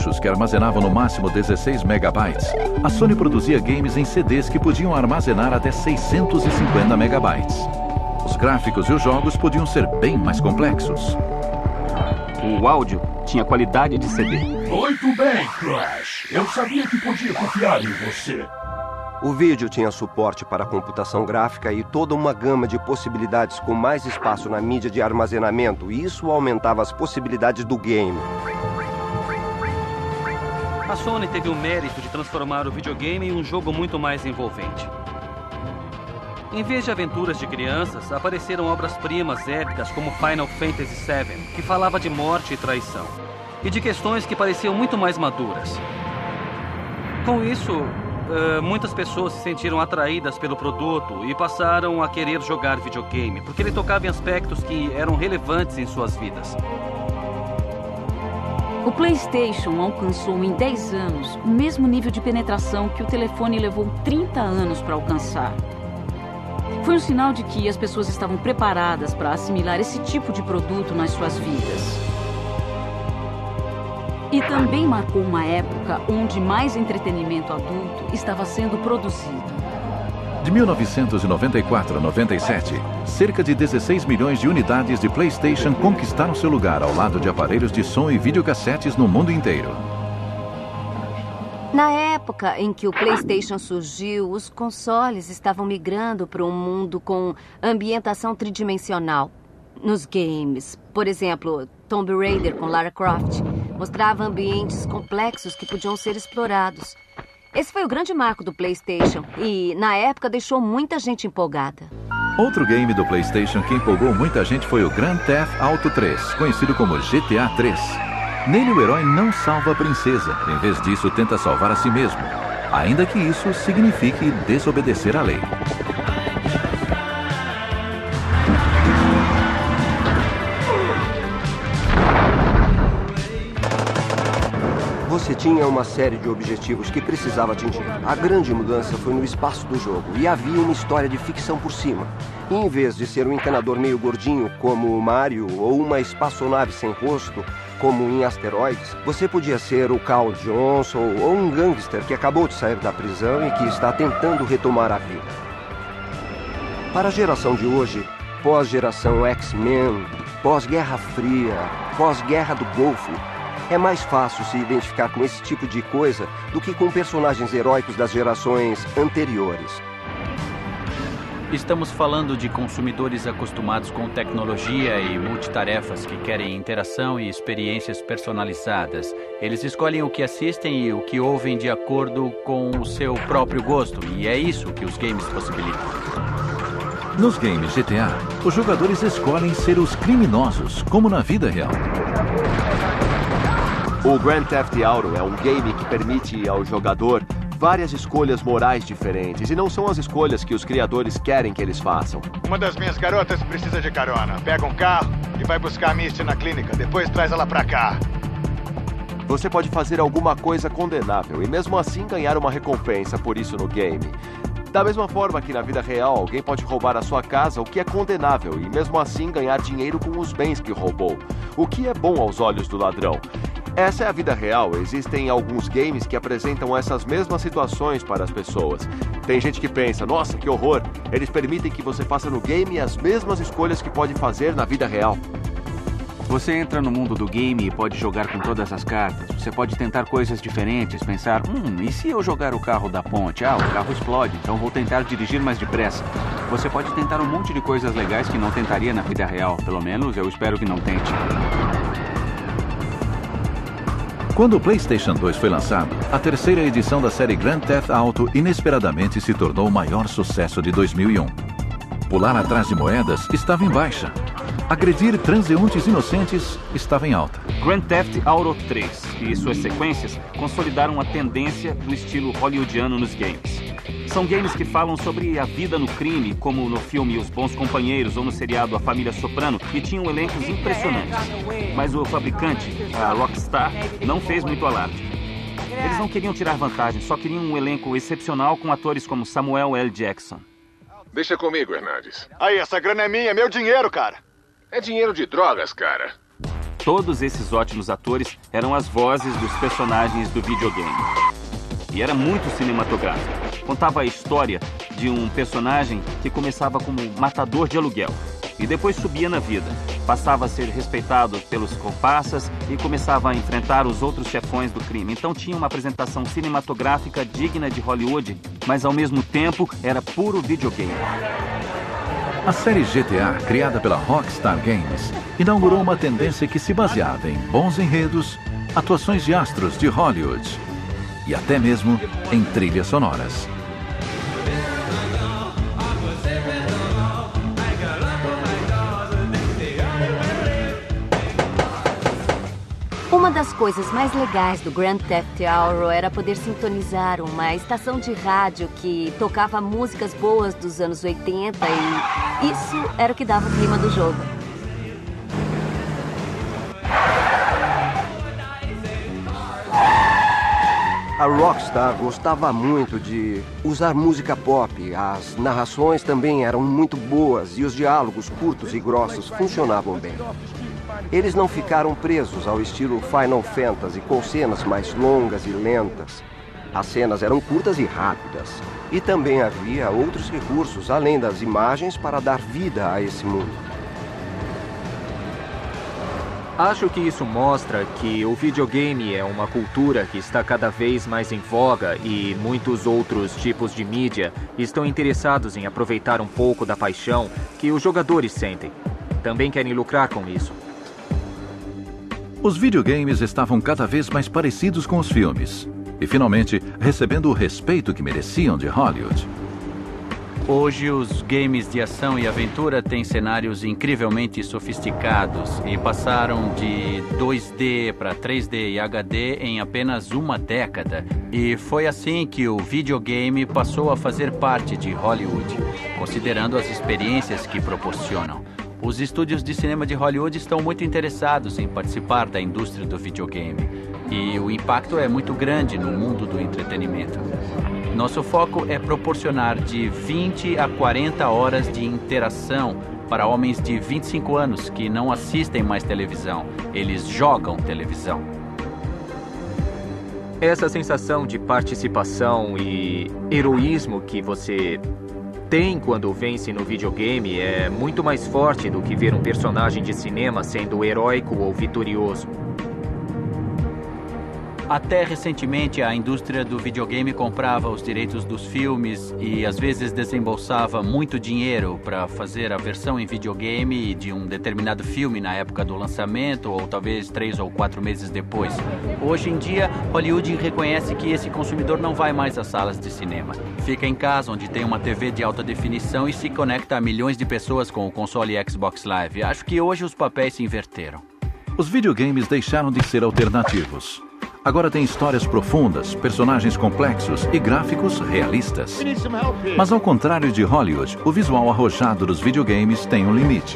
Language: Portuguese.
cartuchos que armazenavam no máximo 16 megabytes, a Sony produzia games em CDs que podiam armazenar até 650 megabytes. Os gráficos e os jogos podiam ser bem mais complexos. O áudio tinha qualidade de CD. Muito bem, Crash. Eu sabia que podia confiar em você. O vídeo tinha suporte para computação gráfica e toda uma gama de possibilidades com mais espaço na mídia de armazenamento, e isso aumentava as possibilidades do game. A Sony teve o mérito de transformar o videogame em um jogo muito mais envolvente. Em vez de aventuras de crianças, apareceram obras-primas épicas como Final Fantasy VII, que falava de morte e traição, e de questões que pareciam muito mais maduras. Com isso, muitas pessoas se sentiram atraídas pelo produto e passaram a querer jogar videogame, porque ele tocava em aspectos que eram relevantes em suas vidas. O PlayStation alcançou em 10 anos o mesmo nível de penetração que o telefone levou 30 anos para alcançar. Foi um sinal de que as pessoas estavam preparadas para assimilar esse tipo de produto nas suas vidas. E também marcou uma época onde mais entretenimento adulto estava sendo produzido. De 1994 a 97, cerca de 16 milhões de unidades de PlayStation conquistaram seu lugar ao lado de aparelhos de som e videocassetes no mundo inteiro. Na época em que o PlayStation surgiu, os consoles estavam migrando para um mundo com ambientação tridimensional. Nos games, por exemplo, Tomb Raider com Lara Croft mostrava ambientes complexos que podiam ser explorados. Esse foi o grande marco do PlayStation e, na época, deixou muita gente empolgada. Outro game do PlayStation que empolgou muita gente foi o Grand Theft Auto 3, conhecido como GTA 3. Nele, o herói não salva a princesa. Em vez disso, tenta salvar a si mesmo, ainda que isso signifique desobedecer à lei. Você tinha uma série de objetivos que precisava atingir. A grande mudança foi no espaço do jogo, e havia uma história de ficção por cima. E em vez de ser um encanador meio gordinho, como o Mario, ou uma espaçonave sem rosto, como em Asteroids, você podia ser o Carl Johnson ou um gangster que acabou de sair da prisão e que está tentando retomar a vida. Para a geração de hoje, pós-geração X-Men, pós-Guerra Fria, pós-Guerra do Golfo, é mais fácil se identificar com esse tipo de coisa do que com personagens heróicos das gerações anteriores. Estamos falando de consumidores acostumados com tecnologia e multitarefas que querem interação e experiências personalizadas. Eles escolhem o que assistem e o que ouvem de acordo com o seu próprio gosto, e é isso que os games possibilitam. Nos games GTA, os jogadores escolhem ser os criminosos, como na vida real. O Grand Theft Auto é um game que permite ao jogador várias escolhas morais diferentes, e não são as escolhas que os criadores querem que eles façam. Uma das minhas garotas precisa de carona. Pega um carro e vai buscar a Misty na clínica. Depois traz ela pra cá. Você pode fazer alguma coisa condenável e mesmo assim ganhar uma recompensa por isso no game. Da mesma forma que na vida real, alguém pode roubar a sua casa, o que é condenável, e mesmo assim ganhar dinheiro com os bens que roubou, o que é bom aos olhos do ladrão. Essa é a vida real. Existem alguns games que apresentam essas mesmas situações para as pessoas. Tem gente que pensa, nossa, que horror. Eles permitem que você faça no game as mesmas escolhas que pode fazer na vida real. Você entra no mundo do game e pode jogar com todas as cartas. Você pode tentar coisas diferentes, pensar, e se eu jogar o carro da ponte? O carro explode, então vou tentar dirigir mais depressa. Você pode tentar um monte de coisas legais que não tentaria na vida real. Pelo menos eu espero que não tente. Quando o PlayStation 2 foi lançado, a terceira edição da série Grand Theft Auto inesperadamente se tornou o maior sucesso de 2001. Pular atrás de moedas estava em baixa. Agredir transeuntes inocentes estava em alta. Grand Theft Auto 3 e suas sequências consolidaram a tendência do estilo hollywoodiano nos games. São games que falam sobre a vida no crime, como no filme Os Bons Companheiros ou no seriado A Família Soprano, e tinham elencos impressionantes. Mas o fabricante, a Rockstar, não fez muito alarde. Eles não queriam tirar vantagem, só queriam um elenco excepcional com atores como Samuel L. Jackson. Deixa comigo, Hernandes. Aí, essa grana é minha, é meu dinheiro, cara. É dinheiro de drogas, cara. Todos esses ótimos atores eram as vozes dos personagens do videogame. E era muito cinematográfico. Contava a história de um personagem que começava como matador de aluguel e depois subia na vida. Passava a ser respeitado pelos comparsas e começava a enfrentar os outros chefões do crime. Então tinha uma apresentação cinematográfica digna de Hollywood, mas ao mesmo tempo era puro videogame. A série GTA, criada pela Rockstar Games, inaugurou uma tendência que se baseava em bons enredos, atuações de astros de Hollywood e até mesmo em trilhas sonoras. Uma das coisas mais legais do Grand Theft Auto era poder sintonizar uma estação de rádio que tocava músicas boas dos anos 80 e isso era o que dava o clima do jogo. A Rockstar gostava muito de usar música pop. As narrações também eram muito boas e os diálogos curtos e grossos funcionavam bem. Eles não ficaram presos ao estilo Final Fantasy, com cenas mais longas e lentas. As cenas eram curtas e rápidas. E também havia outros recursos, além das imagens, para dar vida a esse mundo. Acho que isso mostra que o videogame é uma cultura que está cada vez mais em voga e muitos outros tipos de mídia estão interessados em aproveitar um pouco da paixão que os jogadores sentem. Também querem lucrar com isso. Os videogames estavam cada vez mais parecidos com os filmes e, finalmente, recebendo o respeito que mereciam de Hollywood. Hoje, os games de ação e aventura têm cenários incrivelmente sofisticados e passaram de 2D para 3D e HD em apenas uma década. E foi assim que o videogame passou a fazer parte de Hollywood, considerando as experiências que proporcionam. Os estúdios de cinema de Hollywood estão muito interessados em participar da indústria do videogame. E o impacto é muito grande no mundo do entretenimento. Nosso foco é proporcionar de 20 a 40 horas de interação para homens de 25 anos que não assistem mais televisão. Eles jogam televisão. Essa sensação de participação e heroísmo que você tem quando vence no videogame é muito mais forte do que ver um personagem de cinema sendo heróico ou vitorioso. Até recentemente, a indústria do videogame comprava os direitos dos filmes e às vezes desembolsava muito dinheiro para fazer a versão em videogame de um determinado filme na época do lançamento ou talvez 3 ou 4 meses depois. Hoje em dia, Hollywood reconhece que esse consumidor não vai mais às salas de cinema. Fica em casa onde tem uma TV de alta definição e se conecta a milhões de pessoas com o console Xbox Live. Acho que hoje os papéis se inverteram. Os videogames deixaram de ser alternativos. Agora tem histórias profundas, personagens complexos e gráficos realistas. Mas ao contrário de Hollywood, o visual arrojado dos videogames tem um limite.